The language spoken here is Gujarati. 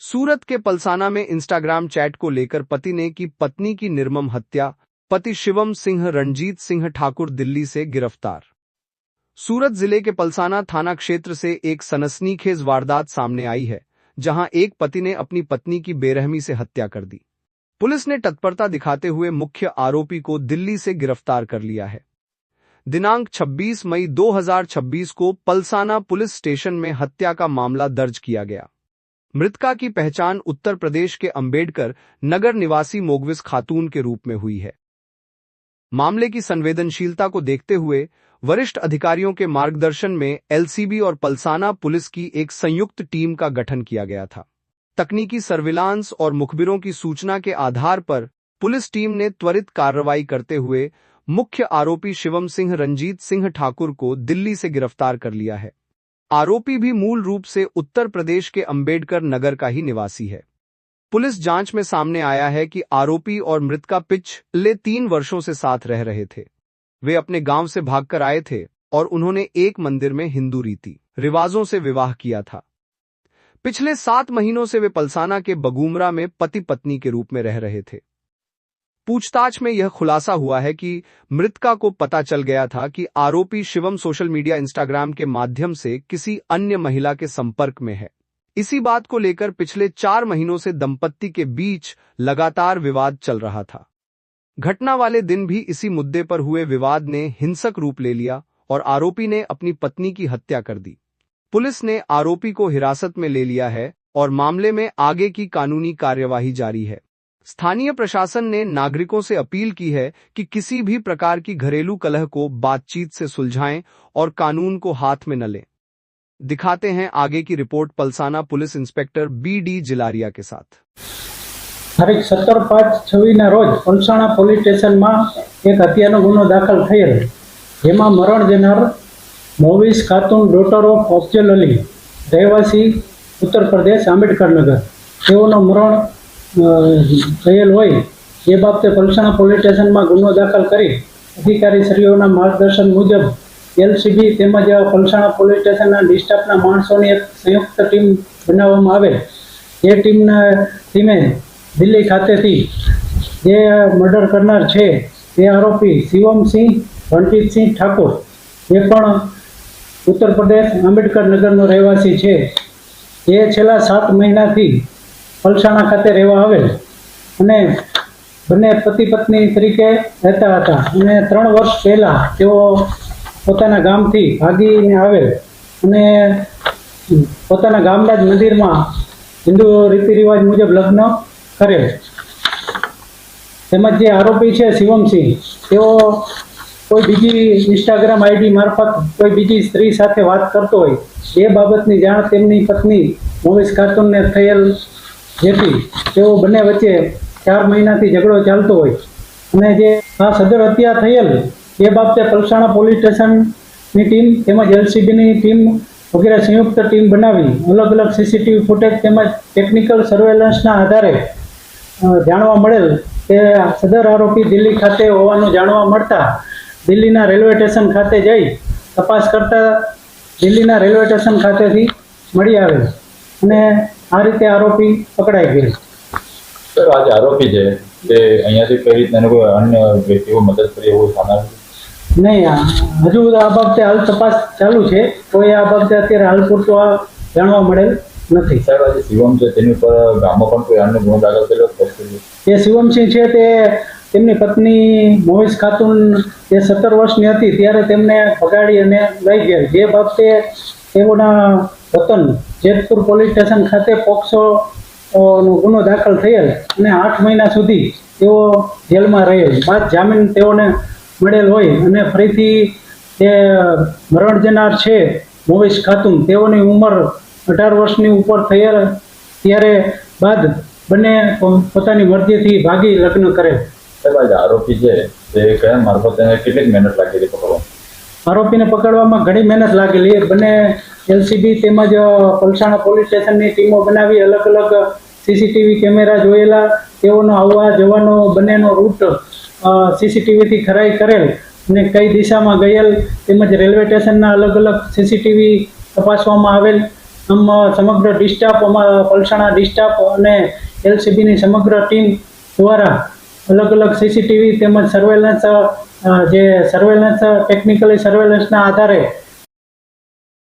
सूरत के पलसाना में इंस्टाग्राम चैट को लेकर पति ने की पत्नी की निर्मम हत्या। पति शिवम सिंह रणजीत सिंह ठाकुर दिल्ली से गिरफ्तार। सूरत जिले के पलसाना थाना क्षेत्र से एक सनसनीखेज वारदात सामने आई है, जहां एक पति ने अपनी पत्नी की बेरहमी से हत्या कर दी। पुलिस ने तत्परता दिखाते हुए मुख्य आरोपी को दिल्ली से गिरफ्तार कर लिया है। दिनांक 26 मई 2026 को पलसाना पुलिस स्टेशन में हत्या का मामला दर्ज किया गया। मृतका की पहचान उत्तर प्रदेश के अंबेडकर नगर निवासी मोगविस खातून के रूप में हुई है। मामले की संवेदनशीलता को देखते हुए वरिष्ठ अधिकारियों के मार्गदर्शन में एलसीबी और पलसाना पुलिस की एक संयुक्त टीम का गठन किया गया था। तकनीकी सर्विलांस और मुखबिरों की सूचना के आधार पर पुलिस टीम ने त्वरित कार्रवाई करते हुए मुख्य आरोपी शिवम सिंह रणजीत सिंह ठाकुर को दिल्ली से गिरफ्तार कर लिया है। आरोपी भी मूल रूप से उत्तर प्रदेश के अंबेडकर नगर का ही निवासी है। पुलिस जांच में सामने आया है कि आरोपी और मृतका पिछले 3 वर्षों से साथ रह रहे थे। वे अपने गांव से भागकर आए थे और उन्होंने एक मंदिर में हिंदू रीति रिवाजों से विवाह किया था। पिछले 7 महीनों से वे पलसाना के बगूमरा में पति पत्नी के रूप में रह रहे थे। पूछताछ में यह खुलासा हुआ है कि मृतका को पता चल गया था कि आरोपी शिवम सोशल मीडिया इंस्टाग्राम के माध्यम से किसी अन्य महिला के संपर्क में है। इसी बात को लेकर पिछले 4 महीनों से दंपत्ति के बीच लगातार विवाद चल रहा था। घटना वाले दिन भी इसी मुद्दे पर हुए विवाद ने हिंसक रूप ले लिया और आरोपी ने अपनी पत्नी की हत्या कर दी। पुलिस ने आरोपी को हिरासत में ले लिया है और मामले में आगे की कानूनी कार्यवाही जारी है। स्थानीय प्रशासन ने नागरिकों से अपील की है कि किसी भी प्रकार की घरेलू कलह को बातचीत से सुलझाएं और कानून को हाथ में न लें। दिखाते हैं आगे की report Palsana police inspector BD Jilariya के साथ। तारीख 17/5/26 ના રોજ પલસાણા પોલીસ સ્ટેશનમાં એક હત્યાનો ગુનો દાખલ થયેલ, જેમાં મરણ જનાર મોવિસ ખાતુન ડોટર ઓફ અફજલ અલી, રહેવાસી ઉત્તર પ્રદેશ આંબેડકર નગર, તેઓનો મરણ થયેલ હોય એ બાબતે પલસાણા પોલીસ સ્ટેશનમાં ગુનો દાખલ કરી અધિકારીશ્રીઓના માર્ગદર્શન મુજબ એલસીબી તેમજ પલસાણા પોલીસ સ્ટેશનના ડિસ્ટાફના માણસોની એક સંયુક્ત ટીમ બનાવવામાં આવેલ। એ ટીમે દિલ્હી ખાતેથી જે મર્ડર કરનાર છે તે આરોપી શિવમસિંહ રણજીતસિંહ ઠાકોર, જે પણ ઉત્તર પ્રદેશ આંબેડકર નગરનો રહેવાસી છે, એ છેલ્લા 7 મહિનાથી પલસાણા ખાતે રહેવા આવેલ અને બંને પતિ પત્ની તરીકે રહેતા હતા અને 3 વર્ષ પહેલા તેઓ પોતાના ગામથી ભાગીને આવેલ અને પોતાના ગામના જ મંદિરમાં હિન્દુ રીતિ રિવાજ મુજબ લગ્ન કરેલ। તેમજ જે આરોપી છે શિવમસિંહ, તેઓ કોઈ બીજી ઇન્સ્ટાગ્રામ આઈડી મારફત કોઈ બીજી સ્ત્રી સાથે વાત કરતો હોય એ બાબતની જાણ તેમની પત્ની મોવિસ ખાતુનને થયેલ, જેથી તેઓ બંને વચ્ચે 4 મહિનાથી ઝઘડો ચાલતો હોય અને જે આ સદર હત્યા થયેલ એ બાબતે પલસાણા પોલીસ સ્ટેશનની ટીમ તેમજ એલસીબીની ટીમ વગેરે સંયુક્ત ટીમ બનાવી અલગ અલગ સીસીટીવી ફૂટેજ તેમજ ટેકનિકલ સર્વેલન્સના આધારે જાણવા મળેલ કે સદર આરોપી દિલ્હી ખાતે હોવાનું જાણવા મળતા દિલ્હીના રેલવે સ્ટેશન ખાતે જઈ તપાસ કરતા દિલ્હીના રેલવે સ્ટેશન ખાતેથી મળી આવેલ અને આ રીતે આરોપી પકડાઈ ગયેલ। સર, આજે આરોપી છે તે અહીંયાથી કઈ રીતના કોઈ અન્ય વ્યક્તિઓ મદદ કરી એવું સામે નહીં, હજુ આ બાબતે હાલ તપાસ ચાલુ છે, કોઈ આ બાબતે અત્યારે હાલ પૂરતું આ જાણવા મળેલ નથી। સાહેબ, આજે શિવમ છે તેની પર ગામમાં પણ કોઈ અન્ય ગુનો દાખલ કર્યો? એ શિવમસિંહ છે તે તેમની પત્ની મોવિસ ખાતુન જે 17 વર્ષની હતી ત્યારે તેમને ભગાડી અને લઈ ગયેલ, જે બાબતે તેઓના વતન જેતપુર પોલીસ સ્ટેશન ખાતે પોક્સો નો ગુનો દાખલ થયેલ અને 8 મહિના સુધી તેઓ જેલમાં રહેલ બાદ જામીન તેઓને મળેલ હોય અને ફરીથી જે મરણ જનાર છે મોવિસ ખાતુન, તેઓની ઉંમર 18 વર્ષની ઉપર થયેલ ત્યારે બાદ બંને પોતાની મરજીથી ભાગી લગ્ન કરેલ। સાહેબ, આજે આરોપી છે તે કયા મારફતે કેટલી મહેનત લાગેલી પકડવા? આરોપીને પકડવામાં ઘણી મહેનત લાગેલી। બંને એલસીબી તેમજ પલસાણા પોલીસ સ્ટેશનની ટીમો બનાવી અલગ અલગ સીસીટીવી કેમેરા જોયેલા, તેઓનો આવવા જવાનો બંનેનો રૂટ સીસીટીવીથી ખરાઈ કરેલ અને કઈ દિશામાં ગયેલ તેમજ રેલવે સ્ટેશનના અલગ અલગ સીસીટીવી તપાસવામાં આવેલ આમ સમગ્ર ડિસ્ટાફ પલસાણા ડિસ્ટાફ અને એલસીબીની સમગ્ર ટીમ દ્વારા અલગ અલગ સીસીટીવી તેમજ સર્વેલન્સ ટેકનિકલી સર્વેલન્સના આધારે